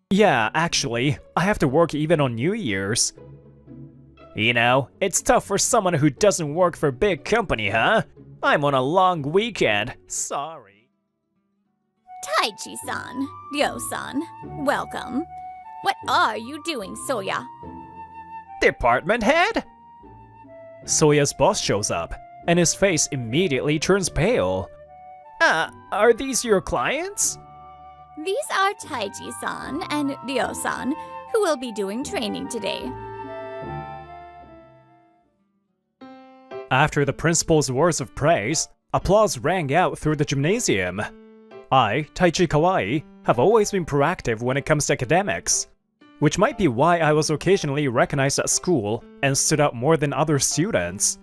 Yeah, actually, I have to work even on New Year's. You know, it's tough for someone who doesn't work for a big company, huh? I'm on a long weekend. Sorry. Taichi-san, Ryo-san, welcome. What are you doing, Soya? Department head? Soya's boss shows up, and his face immediately turns pale. Are these your clients? These are Taichi-san and Ryo-san, who will be doing training today. After the principal's words of praise, applause rang out through the gymnasium. I, Taichi Kawaii, have always been proactive when it comes to academics, which might be why I was occasionally recognized at school and stood out more than other students.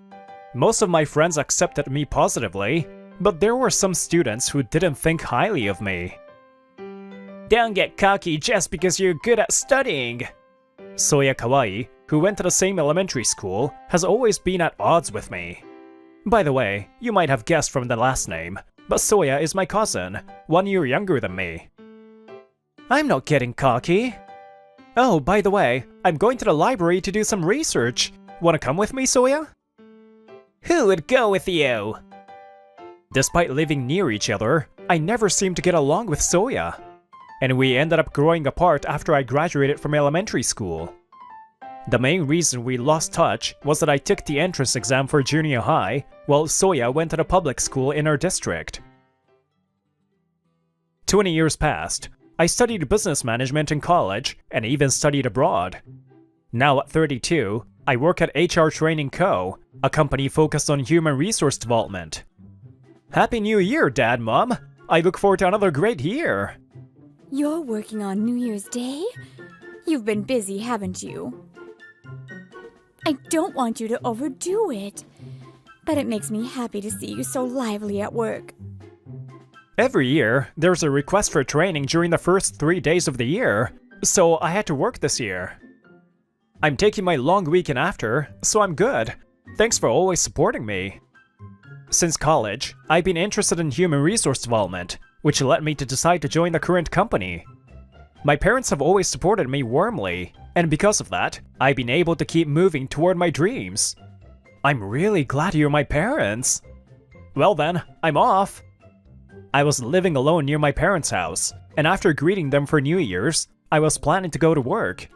Most of my friends accepted me positively, but there were some students who didn't think highly of me. Don't get cocky just because you're good at studying. Soya Kawaii, who went to the same elementary school, has always been at odds with me. By the way, you might have guessed from the last name, but Soya is my cousin, 1 year younger than me. I'm not getting cocky. Oh, by the way, I'm going to the library to do some research. Wanna come with me, Soya? Who would go with you? Despite living near each other, I never seemed to get along with Soya. And we ended up growing apart after I graduated from elementary school. The main reason we lost touch was that I took the entrance exam for junior high, while Soya went to the public school in our district. 20 years passed. I studied business management in college, and even studied abroad. Now at 32, I work at HR Training Co., a company focused on human resource development. Happy New Year, Dad, Mom! I look forward to another great year! You're working on New Year's Day? You've been busy, haven't you? I don't want you to overdo it, but it makes me happy to see you so lively at work. Every year, there's a request for training during the first 3 days of the year, so I had to work this year. I'm taking my long weekend after, so I'm good. Thanks for always supporting me. Since college, I've been interested in human resource development, which led me to decide to join the current company. My parents have always supported me warmly, and because of that, I've been able to keep moving toward my dreams. I'm really glad you're my parents. Well then, I'm off. I was living alone near my parents' house, and after greeting them for New Year's, I was planning to go to work.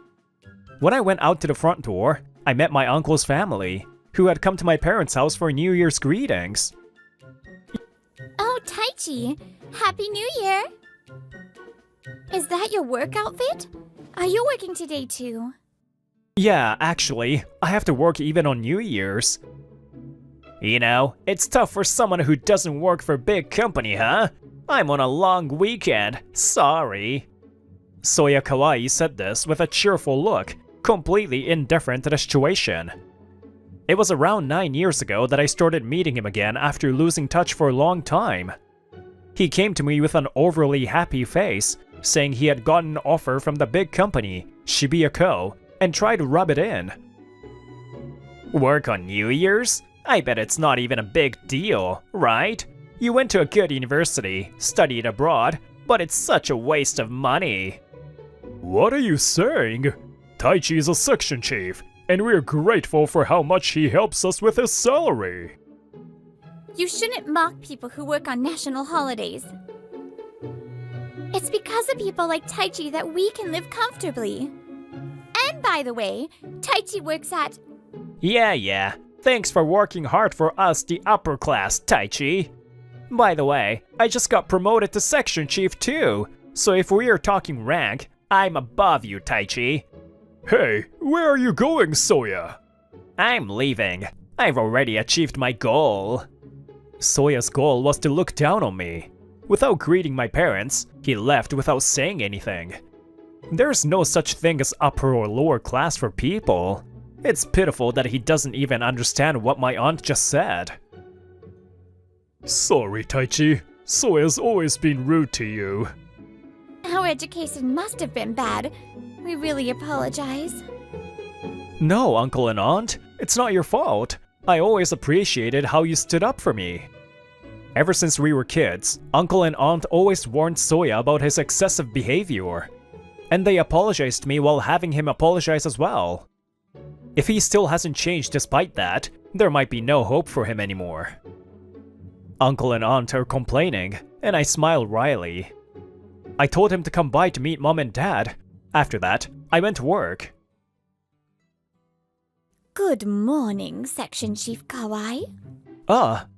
When I went out to the front door, I met my uncle's family, who had come to my parents' house for New Year's greetings. Oh, Taichi! Happy New Year! Is that your work outfit? Are you working today too? Yeah, actually, I have to work even on New Year's. You know, it's tough for someone who doesn't work for a big company, huh? I'm on a long weekend. Sorry. Soya Kawaii said this with a cheerful look, completely indifferent to the situation. It was around 9 years ago that I started meeting him again after losing touch for a long time. He came to me with an overly happy face, saying he had gotten an offer from the big company, Shibuya Co., and tried to rub it in. Work on New Year's? I bet it's not even a big deal, right? You went to a good university, studied abroad, but it's such a waste of money. What are you saying? Taichi is a section chief, and we're grateful for how much he helps us with his salary. You shouldn't mock people who work on national holidays. It's because of people like Taichi that we can live comfortably. And by the way, Taichi works at... Yeah. Thanks for working hard for us, the upper class, Taichi. By the way, I just got promoted to section chief too, so if we are talking rank, I'm above you, Taichi. Hey, where are you going, Soya? I'm leaving. I've already achieved my goal. Soya's goal was to look down on me. Without greeting my parents, he left without saying anything. There's no such thing as upper or lower class for people. It's pitiful that he doesn't even understand what my aunt just said. Sorry, Taichi. Soya's always been rude to you. Our education must have been bad. We really apologize. No, Uncle and Aunt. It's not your fault. I always appreciated how you stood up for me. Ever since we were kids, Uncle and Aunt always warned Soya about his excessive behavior. and they apologized to me while having him apologize as well. If he still hasn't changed despite that, there might be no hope for him anymore. Uncle and aunt are complaining, and I smile wryly. I told him to come by to meet mom and dad. After that, I went to work. Good morning, Section Chief Kawai.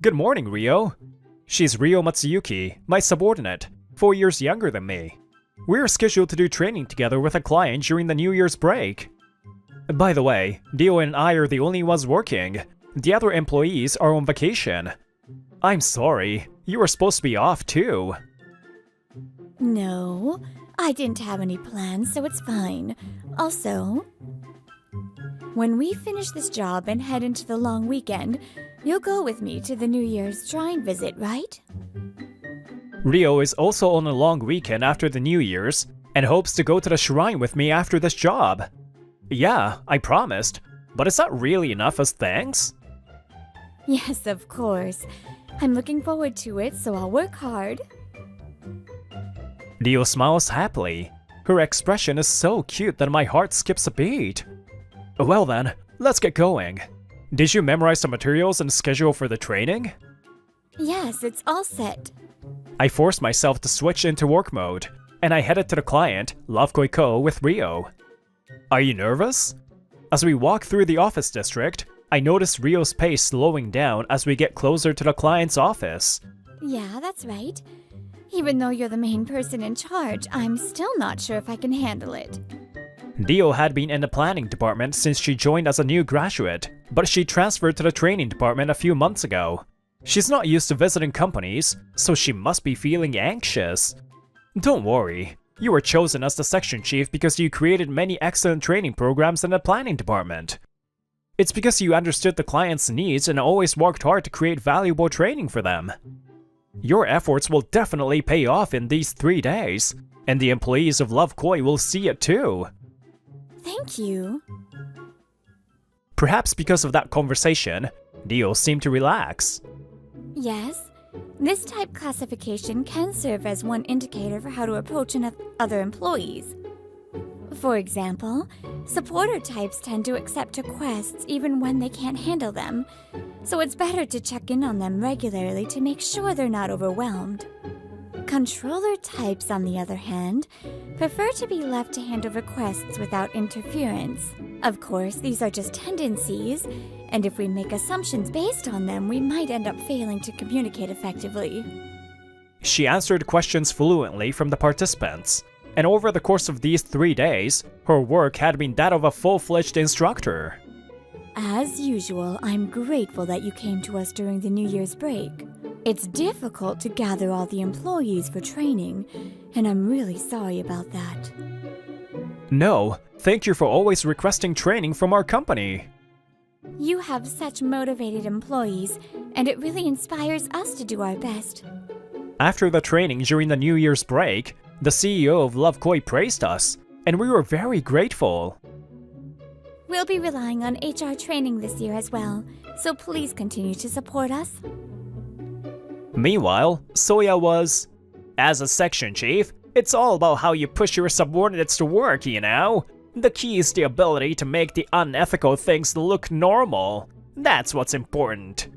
Good morning, Rio. She's Rio Matsuyuki, my subordinate, 4 years younger than me. We're scheduled to do training together with a client during the New Year's break. By the way, Dio and I are the only ones working. The other employees are on vacation. I'm sorry, you were supposed to be off too. No, I didn't have any plans, so it's fine. Also, when we finish this job and head into the long weekend, you'll go with me to the New Year's shrine visit, right? Rio is also on a long weekend after the New Year's and hopes to go to the shrine with me after this job. Yeah, I promised, but is that really enough as thanks? Yes, of course. I'm looking forward to it, so I'll work hard. Rio smiles happily. Her expression is so cute that my heart skips a beat. Well then, let's get going. Did you memorize the materials and schedule for the training? Yes, it's all set. I forced myself to switch into work mode, and I headed to the client, Love Koiko, with Rio. Are you nervous? As we walk through the office district, I notice Rio's pace slowing down as we get closer to the client's office. Yeah, that's right. Even though you're the main person in charge, I'm still not sure if I can handle it. Dio had been in the planning department since she joined as a new graduate, but she transferred to the training department a few months ago. She's not used to visiting companies, so she must be feeling anxious. Don't worry, you were chosen as the section chief because you created many excellent training programs in the planning department. It's because you understood the client's needs and always worked hard to create valuable training for them. Your efforts will definitely pay off in these 3 days, and the employees of Love Koi will see it too. Thank you. Perhaps because of that conversation, Dio seemed to relax. Yes, this type classification can serve as one indicator for how to approach other employees. For example, supporter types tend to accept requests even when they can't handle them, so it's better to check in on them regularly to make sure they're not overwhelmed. Controller types, on the other hand, prefer to be left to handle requests without interference. Of course, these are just tendencies, and if we make assumptions based on them, we might end up failing to communicate effectively. She answered questions fluently from the participants, and over the course of these 3 days, her work had been that of a full-fledged instructor. As usual, I'm grateful that you came to us during the New Year's break. It's difficult to gather all the employees for training, and I'm really sorry about that. No, thank you for always requesting training from our company. You have such motivated employees, and it really inspires us to do our best. After the training during the New Year's break, the CEO of Love Koi praised us, and we were very grateful. We'll be relying on HR training this year as well, so please continue to support us. Meanwhile, Soya was, as a section chief, it's all about how you push your subordinates to work, you know? The key is the ability to make the unethical things look normal. That's what's important.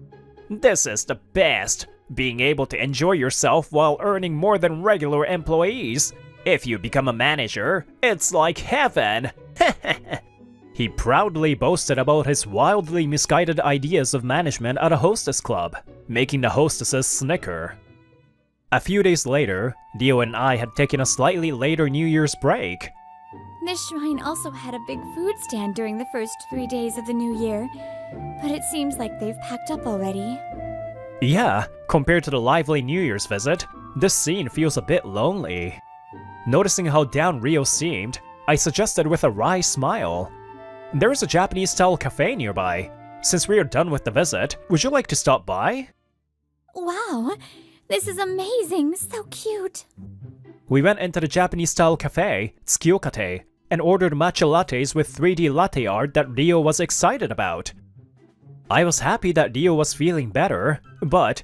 This is the best, being able to enjoy yourself while earning more than regular employees. If you become a manager, it's like heaven. He proudly boasted about his wildly misguided ideas of management at a hostess club, making the hostesses snicker. A few days later, Dio and I had taken a slightly later New Year's break. This shrine also had a big food stand during the first 3 days of the new year, but it seems like they've packed up already. Yeah, compared to the lively New Year's visit, this scene feels a bit lonely. Noticing how down Rio seemed, I suggested with a wry smile, "There is a Japanese-style cafe nearby. Since we are done with the visit, would you like to stop by?" Wow, this is amazing, so cute. We went into the Japanese-style cafe, Tsukiote, and ordered matcha lattes with 3D latte art that Rio was excited about. I was happy that Rio was feeling better, but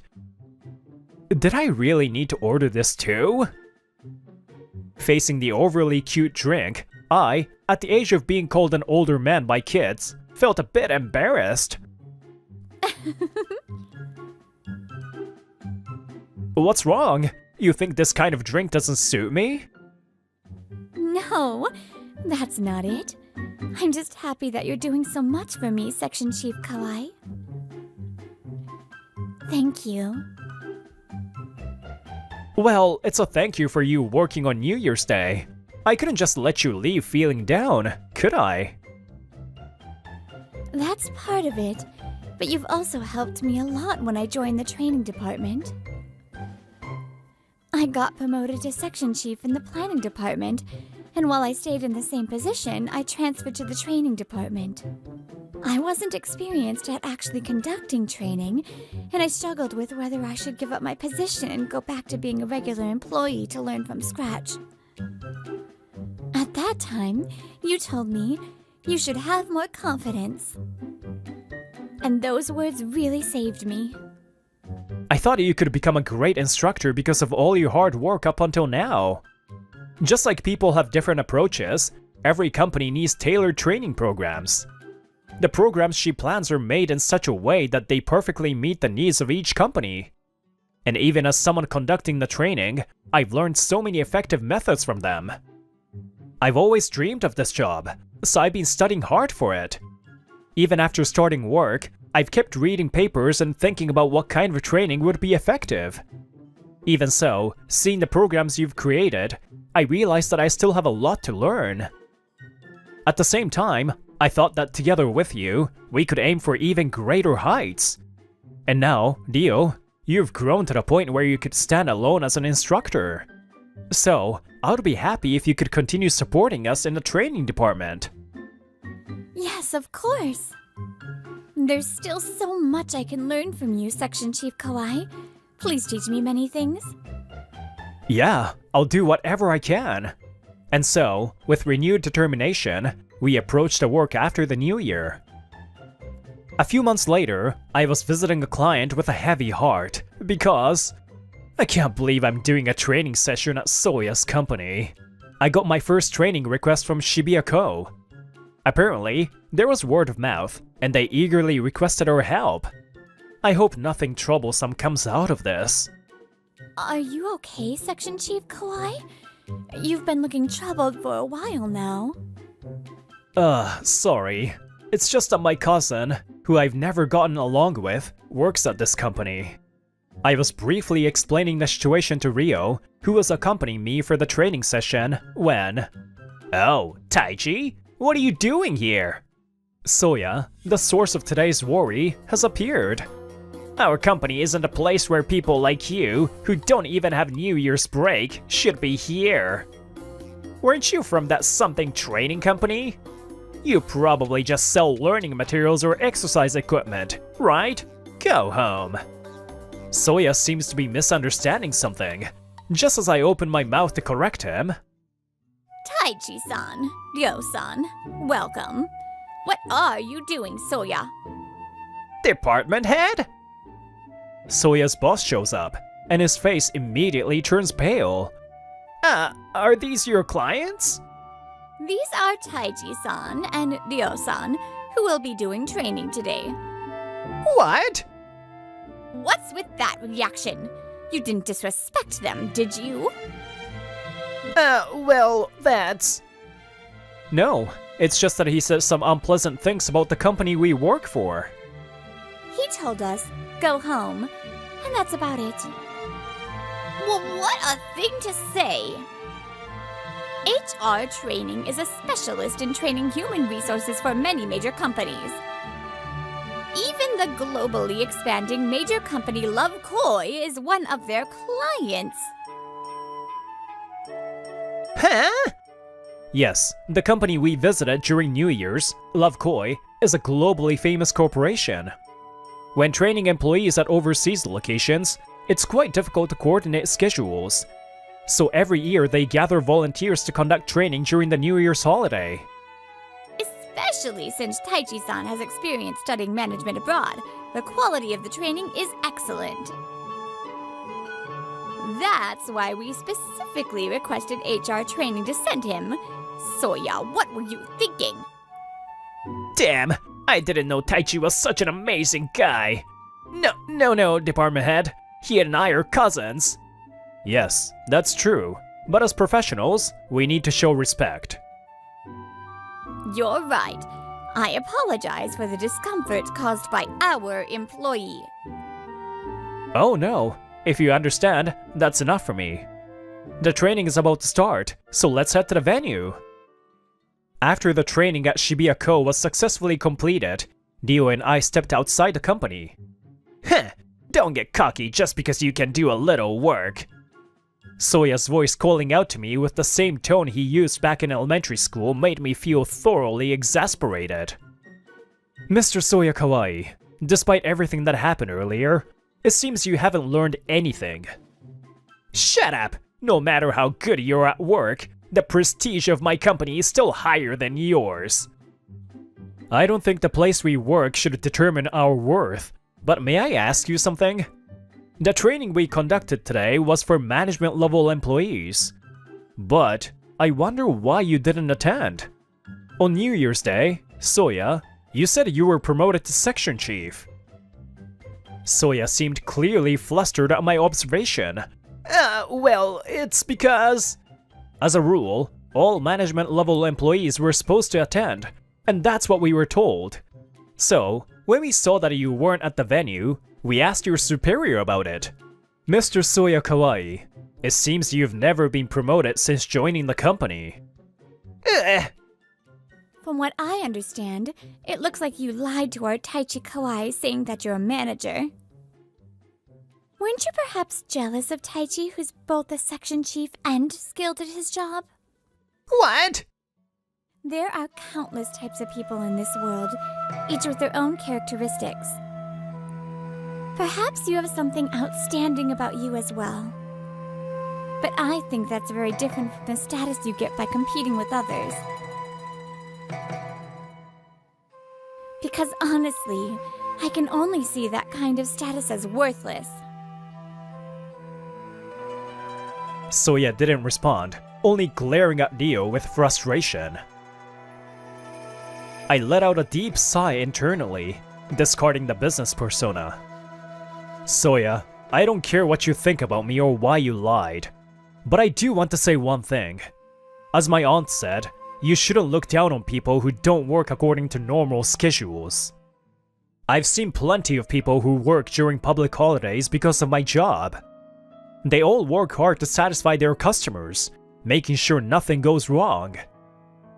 did I really need to order this too? Facing the overly cute drink, I, at the age of being called an older man by kids, felt a bit embarrassed. What's wrong? You think this kind of drink doesn't suit me? No, that's not it. I'm just happy that you're doing so much for me, Section Chief Kawaii. Thank you. Well, it's a thank you for you working on New Year's Day. I couldn't just let you leave feeling down, could I? That's part of it, but you've also helped me a lot when I joined the training department. I got promoted to section chief in the planning department, and while I stayed in the same position, I transferred to the training department. I wasn't experienced at actually conducting training, and I struggled with whether I should give up my position and go back to being a regular employee to learn from scratch. At that time, you told me you should have more confidence. And those words really saved me. I thought you could become a great instructor because of all your hard work up until now. Just like people have different approaches, every company needs tailored training programs. The programs she plans are made in such a way that they perfectly meet the needs of each company. And even as someone conducting the training, I've learned so many effective methods from them. I've always dreamed of this job, so I've been studying hard for it. Even after starting work, I've kept reading papers and thinking about what kind of training would be effective. Even so, seeing the programs you've created, I realized that I still have a lot to learn. At the same time, I thought that together with you, we could aim for even greater heights. And now, Dio, you've grown to the point where you could stand alone as an instructor. So, I would be happy if you could continue supporting us in the training department. Yes, of course. There's still so much I can learn from you, Section Chief Kawaii. Please teach me many things. Yeah, I'll do whatever I can. And so, with renewed determination, we approached the work after the new year. A few months later, I was visiting a client with a heavy heart because I can't believe I'm doing a training session at Soya's company. I got my first training request from Shibuya Co. Apparently, there was word of mouth, and they eagerly requested our help. I hope nothing troublesome comes out of this. Are you okay, Section Chief Kawaii? You've been looking troubled for a while now. Sorry. It's just that my cousin, who I've never gotten along with, works at this company. I was briefly explaining the situation to Rio, who was accompanying me for the training session, when... Oh, Taichi? What are you doing here? Soya, the source of today's worry, has appeared. Our company isn't a place where people like you, who don't even have New Year's break, should be here. Weren't you from that something training company? You probably just sell learning materials or exercise equipment, right? Go home. Soya seems to be misunderstanding something. Just as I open my mouth to correct him... Taichi-san, Ryo-san, welcome. What are you doing, Soya? Department head? Soya's boss shows up, and his face immediately turns pale. Are these your clients? These are Taichi-san and Ryo-san, who will be doing training today. What? What's with that reaction? You didn't disrespect them, did you? Well, that's... No, it's just that he says some unpleasant things about the company we work for. He told us, go home, and that's about it. Well, what a thing to say! HR Training is a specialist in training human resources for many major companies. Even the globally expanding major company Love Koi is one of their clients. Huh? Yes, the company we visited during New Year's, Love Koi, is a globally famous corporation. When training employees at overseas locations, it's quite difficult to coordinate schedules. So every year they gather volunteers to conduct training during the New Year's holiday. Especially since Taichi-san has experience studying management abroad, the quality of the training is excellent. That's why we specifically requested HR training to send him. Soya, what were you thinking? Damn, I didn't know Taichi was such an amazing guy. No, department head. He and I are cousins. Yes, that's true. But as professionals, we need to show respect. You're right. I apologize for the discomfort caused by our employee. Oh no, if you understand, that's enough for me. The training is about to start, so let's head to the venue. After the training at Shibuya-ko was successfully completed, Dio and I stepped outside the company. Heh, don't get cocky just because you can do a little work. Soya's voice calling out to me with the same tone he used back in elementary school made me feel thoroughly exasperated. Mr. Soya Kawaii, despite everything that happened earlier, it seems you haven't learned anything. Shut up! No matter how good you're at work, the prestige of my company is still higher than yours. I don't think the place we work should determine our worth, but may I ask you something? The training we conducted today was for management-level employees. But I wonder why you didn't attend. On New Year's Day, Soya, you said you were promoted to section chief. Soya seemed clearly flustered at my observation. Well, it's because... As a rule, all management-level employees were supposed to attend, and that's what we were told. So, when we saw that you weren't at the venue, we asked your superior about it. Mr. Soya Kawaii, it seems you've never been promoted since joining the company. From what I understand, it looks like you lied to our Taichi Kawaii saying that you're a manager. Weren't you perhaps jealous of Taichi, who's both a section chief and skilled at his job? What? There are countless types of people in this world, each with their own characteristics. Perhaps you have something outstanding about you as well. But I think that's very different from the status you get by competing with others. Because honestly, I can only see that kind of status as worthless. Soya didn't respond, only glaring at Dio with frustration. I let out a deep sigh internally, discarding the business persona. Soya, I don't care what you think about me or why you lied, but I do want to say one thing. As my aunt said, you shouldn't look down on people who don't work according to normal schedules. I've seen plenty of people who work during public holidays because of my job. They all work hard to satisfy their customers, making sure nothing goes wrong.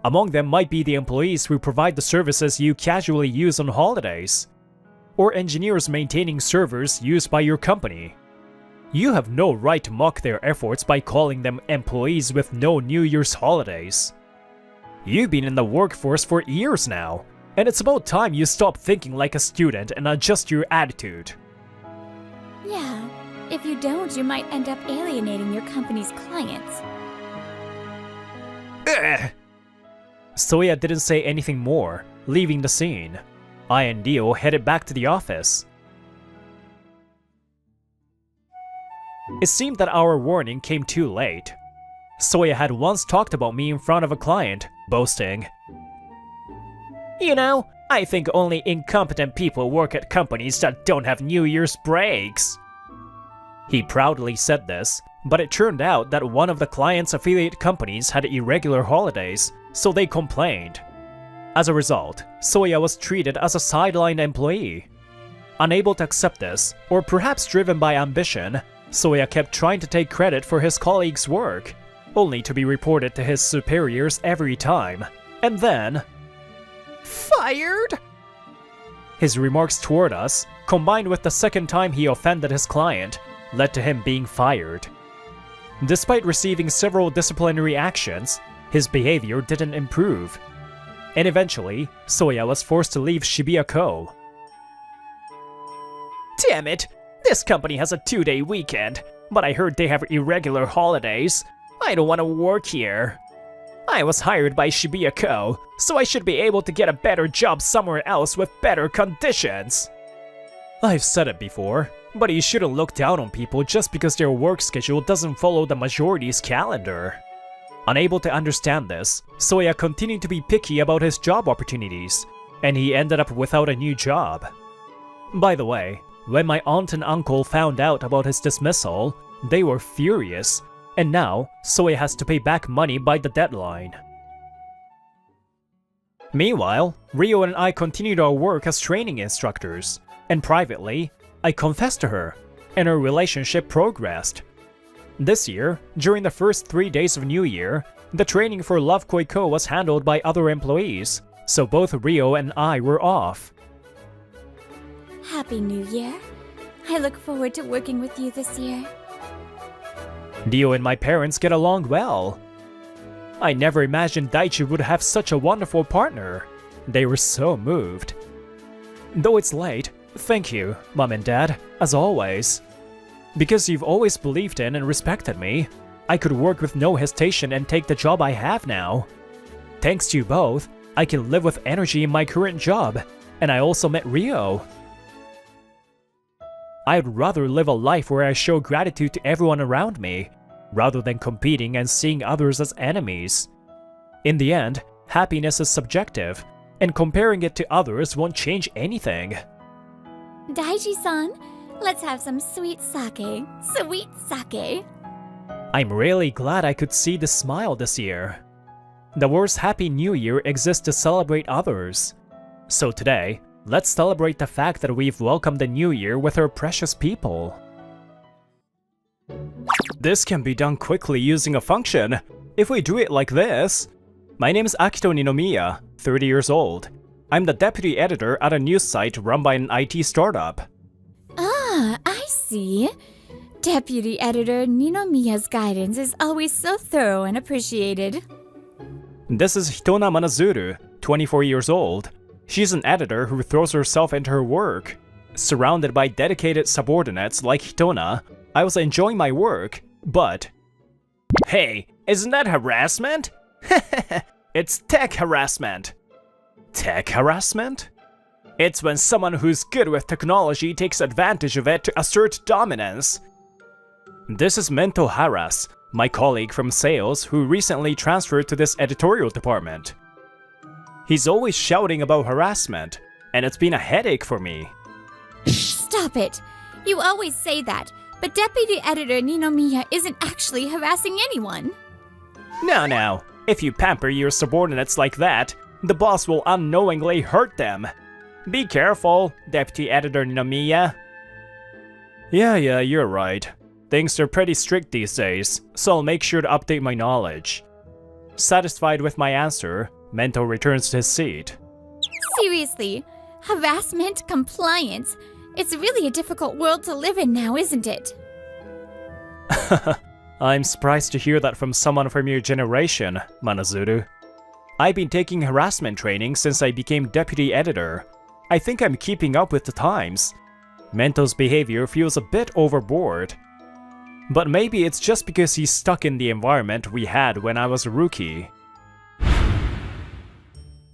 Among them might be the employees who provide the services you casually use on holidays, or engineers maintaining servers used by your company. You have no right to mock their efforts by calling them employees with no New Year's holidays. You've been in the workforce for years now, and it's about time you stop thinking like a student and adjust your attitude. Yeah, if you don't, you might end up alienating your company's clients. Soya didn't say anything more, leaving the scene. I and Dio headed back to the office. It seemed that our warning came too late. Soya had once talked about me in front of a client, boasting, "You know, I think only incompetent people work at companies that don't have New Year's breaks." He proudly said this, but it turned out that one of the client's affiliate companies had irregular holidays, so they complained. As a result, Soya was treated as a sidelined employee. Unable to accept this, or perhaps driven by ambition, Soya kept trying to take credit for his colleagues' work, only to be reported to his superiors every time, and then... fired? His remarks toward us, combined with the second time he offended his client, led to him being fired. Despite receiving several disciplinary actions, his behavior didn't improve, and eventually, Soya was forced to leave Shibuya-ko. Damn it! This company has a 2-day weekend, but I heard they have irregular holidays. I don't want to work here. I was hired by Shibuya-ko, so I should be able to get a better job somewhere else with better conditions. I've said it before, but you shouldn't look down on people just because their work schedule doesn't follow the majority's calendar. Unable to understand this, Soya continued to be picky about his job opportunities, and he ended up without a new job. By the way, when my aunt and uncle found out about his dismissal, they were furious, and now Soya has to pay back money by the deadline. Meanwhile, Rio and I continued our work as training instructors, and privately, I confessed to her, and our relationship progressed. This year, during the first 3 days of New Year, the training for Love Koiko was handled by other employees, so both Rio and I were off. Happy New Year. I look forward to working with you this year. Rio and my parents get along well. I never imagined Daichi would have such a wonderful partner. They were so moved. Though it's late, thank you, Mom and Dad, as always. Because you've always believed in and respected me, I could work with no hesitation and take the job I have now. Thanks to you both, I can live with energy in my current job, and I also met Rio. I'd rather live a life where I show gratitude to everyone around me, rather than competing and seeing others as enemies. In the end, happiness is subjective, and comparing it to others won't change anything. Daichi-san, let's have some sweet sake. Sweet sake. I'm really glad I could see the smile this year. The words Happy New Year exist to celebrate others. So today, let's celebrate the fact that we've welcomed the new year with our precious people. This can be done quickly using a function. If we do it like this. My name is Akito Ninomiya, 30 years old. I'm the deputy editor at a news site run by an IT startup. Ah, I see. Deputy Editor Ninomiya's guidance is always so thorough and appreciated. This is Hitona Manazuru, 24 years old. She's an editor who throws herself into her work. Surrounded by dedicated subordinates like Hitona, I was enjoying my work, but... Hey, isn't that harassment? It's tech harassment. Tech harassment? It's when someone who's good with technology takes advantage of it to assert dominance. This is Mento Haras, my colleague from sales who recently transferred to this editorial department. He's always shouting about harassment, and it's been a headache for me. Stop it! You always say that, but Deputy Editor Ninomiya isn't actually harassing anyone. No. If you pamper your subordinates like that, the boss will unknowingly hurt them. Be careful, Deputy Editor Ninomiya. Yeah, you're right. Things are pretty strict these days, so I'll make sure to update my knowledge. Satisfied with my answer, Mento returns to his seat. Seriously, harassment, compliance. It's really a difficult world to live in now, isn't it? I'm surprised to hear that from someone from your generation, Manazuru. I've been taking harassment training since I became deputy editor. I think I'm keeping up with the times. Mento's behavior feels a bit overboard. But maybe it's just because he's stuck in the environment we had when I was a rookie.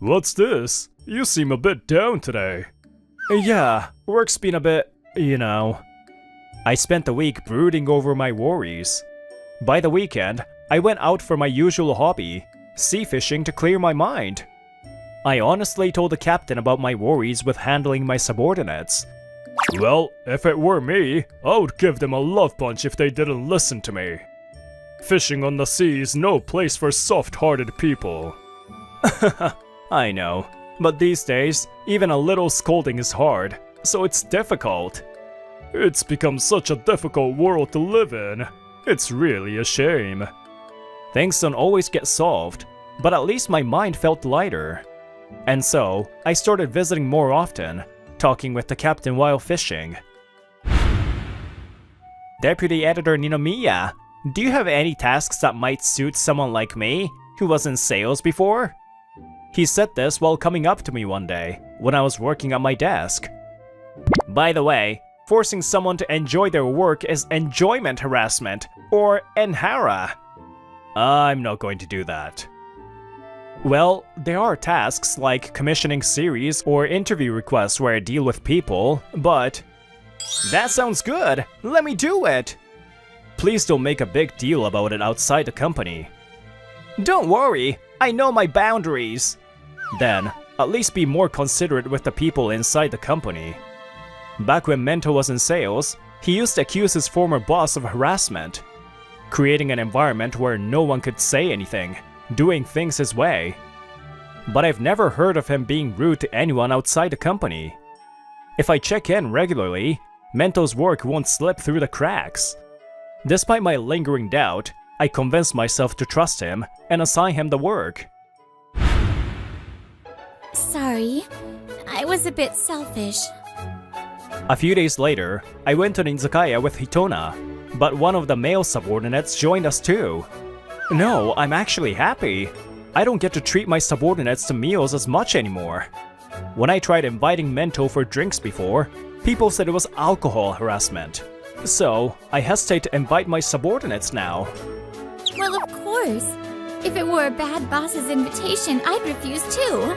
What's this? You seem a bit down today. Yeah, work's been a bit, I spent the week brooding over my worries. By the weekend, I went out for my usual hobby, sea fishing, to clear my mind. I honestly told the captain about my worries with handling my subordinates. Well, if it were me, I would give them a love punch if they didn't listen to me. Fishing on the sea is no place for soft-hearted people. I know, but these days, even a little scolding is hard, so it's difficult. It's become such a difficult world to live in. It's really a shame. Things don't always get solved, but at least my mind felt lighter. And so, I started visiting more often, talking with the captain while fishing. Deputy Editor Ninomiya, do you have any tasks that might suit someone like me, who was in sales before? He said this while coming up to me one day, when I was working at my desk. By the way, forcing someone to enjoy their work is enjoyment harassment, or enhara. I'm not going to do that. Well, there are tasks like commissioning series or interview requests where I deal with people, but That sounds good. Let me do it. Please don't make a big deal about it outside the company. Don't worry, I know my boundaries. Then, at least be more considerate with the people inside the company. Back when Mento was in sales, he used to accuse his former boss of harassment, creating an environment where no one could say anything, doing things his way. But I've never heard of him being rude to anyone outside the company. If I check in regularly, Mento's work won't slip through the cracks. Despite my lingering doubt, I convinced myself to trust him and assign him the work. Sorry, I was a bit selfish. A few days later, I went to an izakaya with Hitona, but one of the male subordinates joined us too. No, I'm actually happy. I don't get to treat my subordinates to meals as much anymore. When I tried inviting Mento for drinks before, people said it was alcohol harassment. So, I hesitate to invite my subordinates now. Well, of course. If it were a bad boss's invitation, I'd refuse too.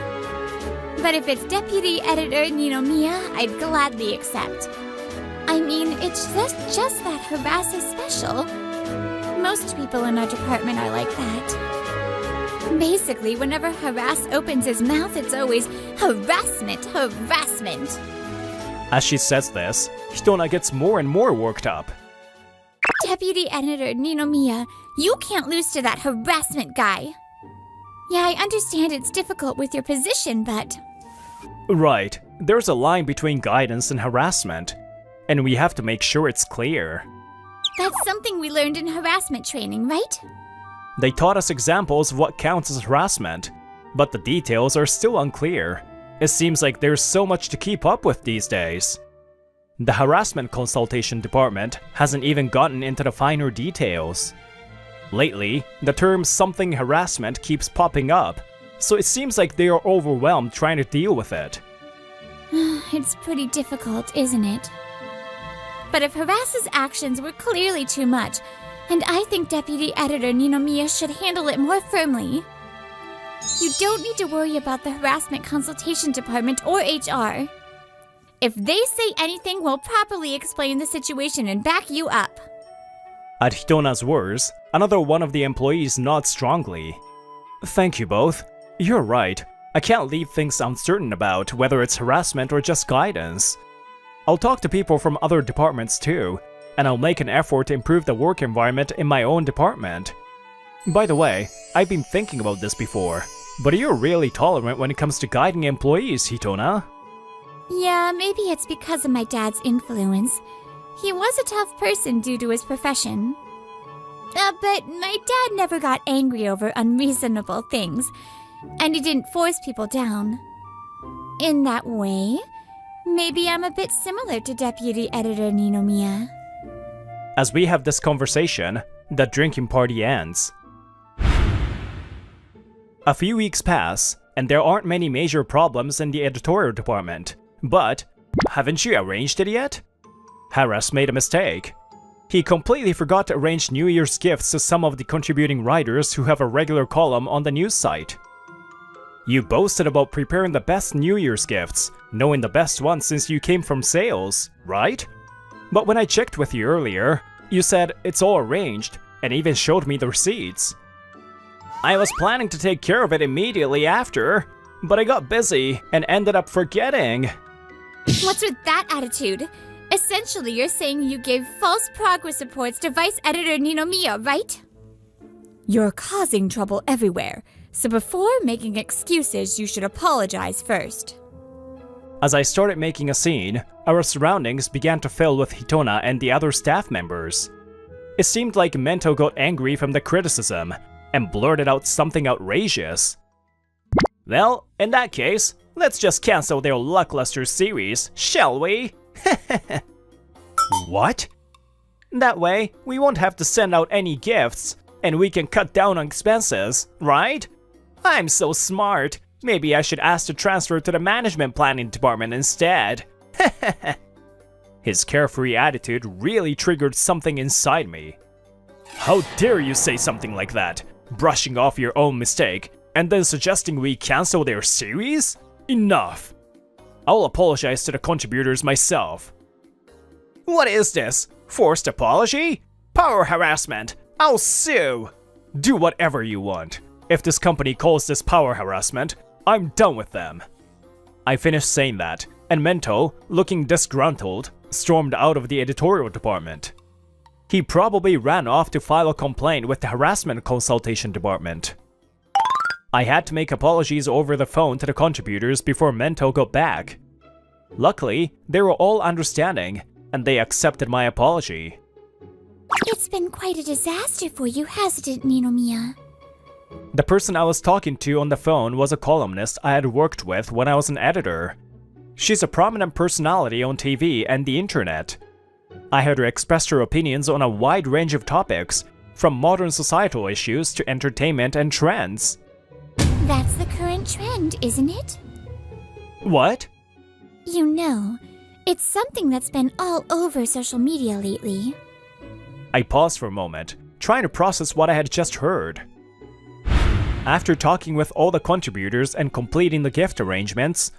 But if it's Deputy Editor Ninomiya, I'd gladly accept. I mean, it's just that Harass is special. Most people in our department are like that. Basically, whenever Harass opens his mouth, it's always harassment, harassment. As she says this, Hitona gets more and more worked up. Deputy Editor Ninomiya, you can't lose to that harassment guy. Yeah, I understand it's difficult with your position, but... Right, there's a line between guidance and harassment, and we have to make sure it's clear. That's something we learned in harassment training, right? They taught us examples of what counts as harassment, but the details are still unclear. It seems like there's so much to keep up with these days. The harassment consultation department hasn't even gotten into the finer details. Lately, the term something harassment keeps popping up, so it seems like they are overwhelmed trying to deal with it. It's pretty difficult, isn't it? But if Harass's actions were clearly too much, and I think Deputy Editor Ninomiya should handle it more firmly. You don't need to worry about the harassment consultation department or HR. If they say anything, we'll properly explain the situation and back you up. At Hitona's words, another one of the employees nods strongly. Thank you both. You're right. I can't leave things uncertain about whether it's harassment or just guidance. I'll talk to people from other departments too, and I'll make an effort to improve the work environment in my own department. By the way, I've been thinking about this before, but you're really tolerant when it comes to guiding employees, Hitona. Yeah, maybe it's because of my dad's influence. He was a tough person due to his profession. But my dad never got angry over unreasonable things, and he didn't force people down. In that way, maybe I'm a bit similar to Deputy Editor Ninomiya. As we have this conversation, the drinking party ends. A few weeks pass, and there aren't many major problems in the editorial department. But, haven't you arranged it yet? Harass made a mistake. He completely forgot to arrange New Year's gifts to some of the contributing writers who have a regular column on the news site. You boasted about preparing the best New Year's gifts, knowing the best ones since you came from sales, right? But when I checked with you earlier, you said it's all arranged, and even showed me the receipts. I was planning to take care of it immediately after, but I got busy and ended up forgetting. What's with that attitude? Essentially, you're saying you gave false progress reports to Vice Editor Ninomiya, right? You're causing trouble everywhere, so before making excuses, you should apologize first. As I started making a scene, our surroundings began to fill with Hitona and the other staff members. It seemed like Mento got angry from the criticism and blurted out something outrageous. Well, in that case, let's just cancel their Lackluster series, shall we? What? That way, we won't have to send out any gifts, and we can cut down on expenses, right? I'm so smart. Maybe I should ask to transfer to the management planning department instead. His carefree attitude really triggered something inside me. How dare you say something like that, brushing off your own mistake, and then suggesting we cancel their series? Enough! I'll apologize to the contributors myself. What is this? Forced apology? Power harassment? I'll sue! Do whatever you want. If this company calls this power harassment, I'm done with them. I finished saying that, and Mento, looking disgruntled, stormed out of the editorial department. He probably ran off to file a complaint with the harassment consultation department. I had to make apologies over the phone to the contributors before Mento got back. Luckily, they were all understanding, and they accepted my apology. It's been quite a disaster for you, hasn't it, Ninomiya? The person I was talking to on the phone was a columnist I had worked with when I was an editor. She's a prominent personality on TV and the internet. I heard her express her opinions on a wide range of topics, from modern societal issues to entertainment and trends. That's the current trend, isn't it? What? You know, it's something that's been all over social media lately. I paused for a moment, trying to process what I had just heard. After talking with all the contributors and completing the gift arrangements,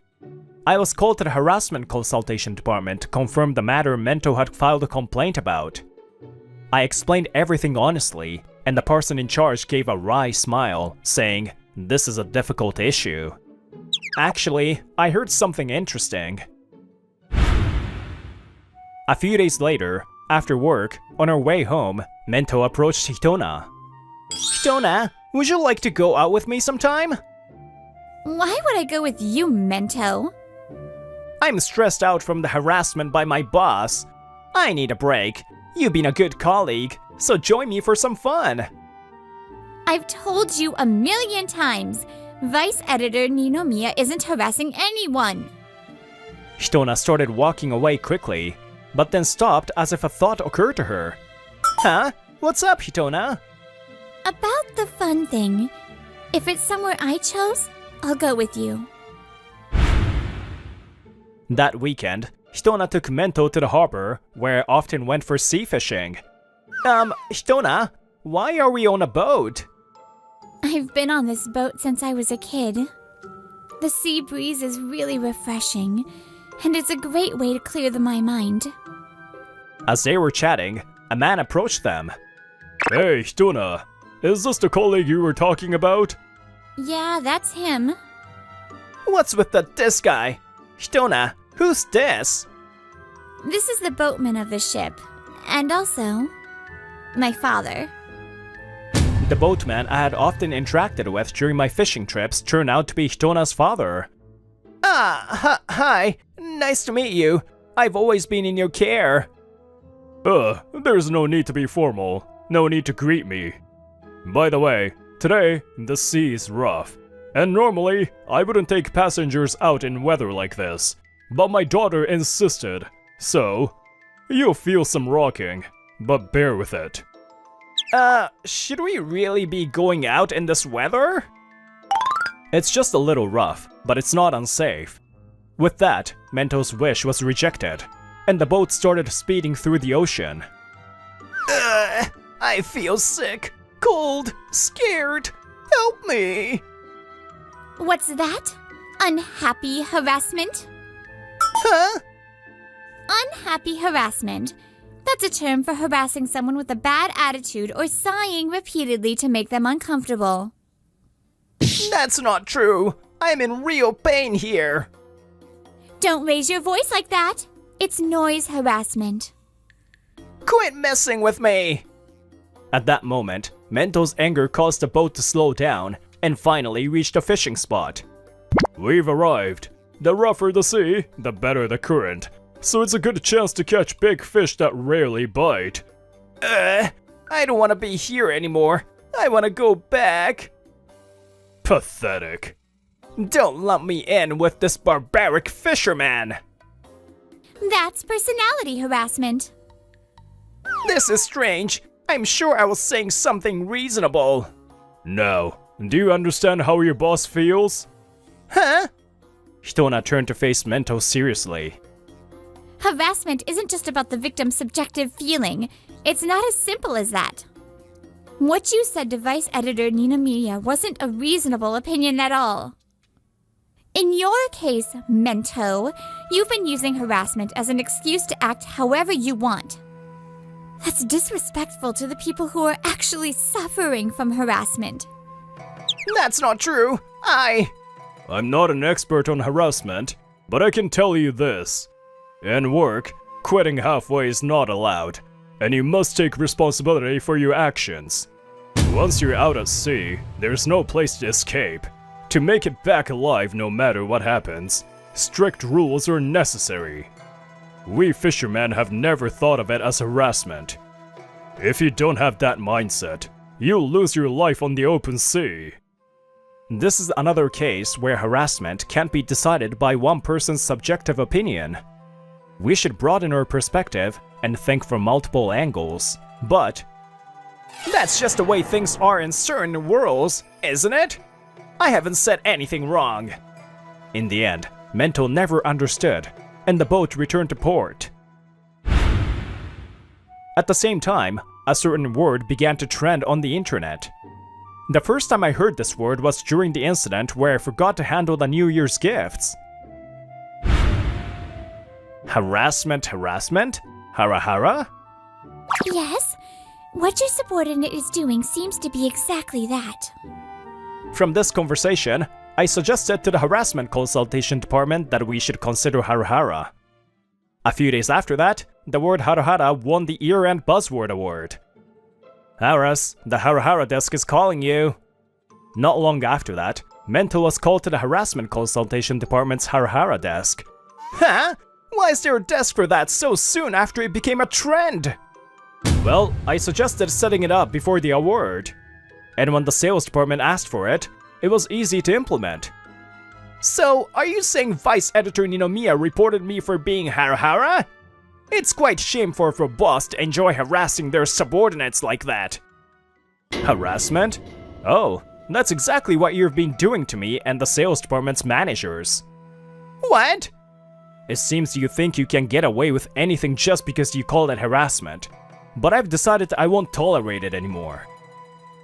I was called to the harassment consultation department to confirm the matter Mento had filed a complaint about. I explained everything honestly, and the person in charge gave a wry smile, saying, "This is a difficult issue." Actually, I heard something interesting. A few days later, after work, on our way home, Mento approached Hitona. "Hitona, would you like to go out with me sometime?" Why would I go with you, Mento? "I'm stressed out from the harassment by my boss. I need a break. You've been a good colleague, so join me for some fun." I've told you a million times, Vice Editor Ninomiya isn't harassing anyone. Hitona started walking away quickly, but then stopped as if a thought occurred to her. "Huh? What's up, Hitona?" About the fun thing, if it's somewhere I chose, I'll go with you. That weekend, Hitona took Mento to the harbor, where I often went for sea fishing. Hitona, why are we on a boat?" I've been on this boat since I was a kid. The sea breeze is really refreshing, and it's a great way to clear my mind. As they were chatting, a man approached them. "Hey, Hitona, is this the colleague you were talking about?" Yeah, that's him. "What's with this guy? Hitona, who's this?" This is the boatman of the ship, and also my father. The boatman I had often interacted with during my fishing trips turned out to be Hitona's father. Hi, nice to meet you. I've always been in your care." There's no need to be formal. No need to greet me. By the way, today, the sea is rough. And normally, I wouldn't take passengers out in weather like this. But my daughter insisted. So, you'll feel some rocking. But bear with it. Should we really be going out in this weather? It's just a little rough, but it's not unsafe. With that, Mento's wish was rejected, and the boat started speeding through the ocean. I feel sick, cold, scared. Help me. What's that? Unhappy harassment? Huh? Unhappy harassment. That's a term for harassing someone with a bad attitude or sighing repeatedly to make them uncomfortable. That's not true. I'm in real pain here. Don't raise your voice like that. It's noise harassment. Quit messing with me. At that moment, Mento's anger caused the boat to slow down and finally reached a fishing spot. We've arrived. The rougher the sea, the better the current. So it's a good chance to catch big fish that rarely bite. I don't want to be here anymore. I want to go back. Pathetic. Don't lump me in with this barbaric fisherman. That's personality harassment. This is strange. I'm sure I was saying something reasonable. No. Do you understand how your boss feels? Huh? Hitona turned to face Mento seriously. Harassment isn't just about the victim's subjective feeling. It's not as simple as that. What you said to Vice Editor Ninomiya wasn't a reasonable opinion at all. In your case, Mento, you've been using harassment as an excuse to act however you want. That's disrespectful to the people who are actually suffering from harassment. That's not true. I'm not an expert on harassment, but I can tell you this. In work, quitting halfway is not allowed, and you must take responsibility for your actions. Once you're out at sea, there's no place to escape. To make it back alive no matter what happens, strict rules are necessary. We fishermen have never thought of it as harassment. If you don't have that mindset, you'll lose your life on the open sea. This is another case where harassment can't be decided by one person's subjective opinion. We should broaden our perspective and think from multiple angles, but that's just the way things are in certain worlds, isn't it? I haven't said anything wrong. In the end, Mento never understood, and the boat returned to port. At the same time, a certain word began to trend on the internet. The first time I heard this word was during the incident where I forgot to handle the New Year's gifts. Harassment? Hara? Yes, what your subordinate is doing seems to be exactly that. From this conversation, I suggested to the harassment consultation department that we should consider hara. A few days after that, the word hara won the year-end buzzword award. Haras, the hara desk is calling you. Not long after that, Mento was called to the harassment consultation department's hara desk. Huh? Why is there a desk for that so soon after it became a trend? Well, I suggested setting it up before the award. And when the sales department asked for it, it was easy to implement. So, are you saying Vice Editor Ninomiya reported me for being hara? It's quite shameful for a boss to enjoy harassing their subordinates like that. Harassment? Oh, that's exactly what you've been doing to me and the sales department's managers. What? It seems you think you can get away with anything just because you call it harassment. But I've decided I won't tolerate it anymore.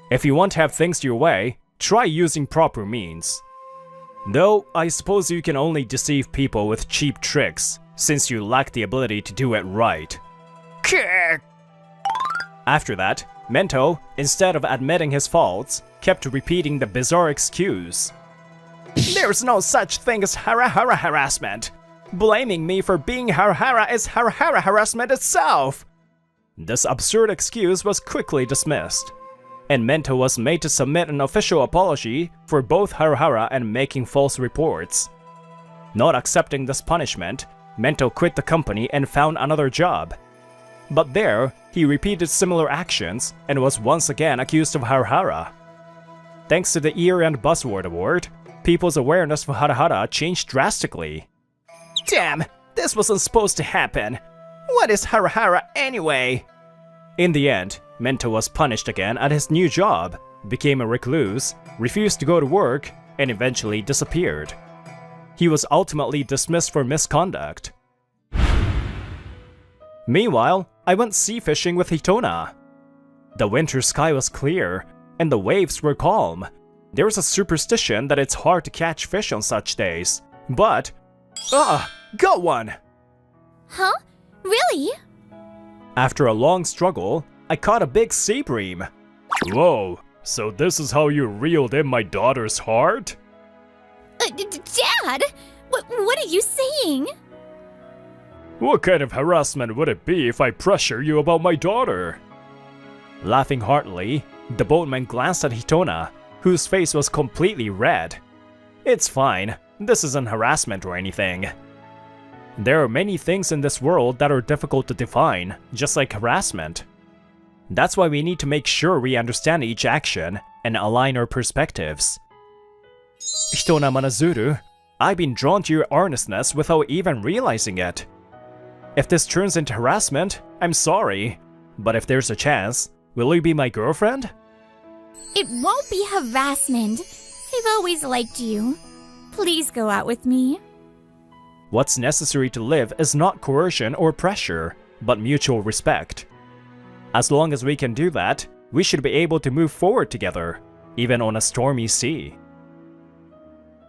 If you want to have things your way, try using proper means. Though, I suppose you can only deceive people with cheap tricks, since you lack the ability to do it right. After that, Mento, instead of admitting his faults, kept repeating the bizarre excuse. There's no such thing as harassment. Blaming me for being hara is hara harassment itself. This absurd excuse was quickly dismissed, and Mento was made to submit an official apology for both hara and making false reports. Not accepting this punishment, Mento quit the company and found another job. But there, he repeated similar actions and was once again accused of hara. Thanks to the year-end buzzword award, people's awareness for hara changed drastically. Damn, this wasn't supposed to happen. What is hara anyway? In the end, Mento was punished again at his new job, became a recluse, refused to go to work, and eventually disappeared. He was ultimately dismissed for misconduct. Meanwhile, I went sea fishing with Hitona. The winter sky was clear, and the waves were calm. There is a superstition that it's hard to catch fish on such days, but... got one! Huh? Really? After a long struggle, I caught a big sea bream. Whoa, so this is how you reeled in my daughter's heart? Dad! What are you saying? What kind of harassment would it be if I pressure you about my daughter? Laughing heartily, the boatman glanced at Hitona, whose face was completely red. It's fine, this isn't harassment or anything. There are many things in this world that are difficult to define, just like harassment. That's why we need to make sure we understand each action and align our perspectives. Hitona Manazuru, I've been drawn to your earnestness without even realizing it. If this turns into harassment, I'm sorry, but if there's a chance, will you be my girlfriend? It won't be harassment. I've always liked you. Please go out with me. What's necessary to live is not coercion or pressure, but mutual respect. As long as we can do that, we should be able to move forward together, even on a stormy sea.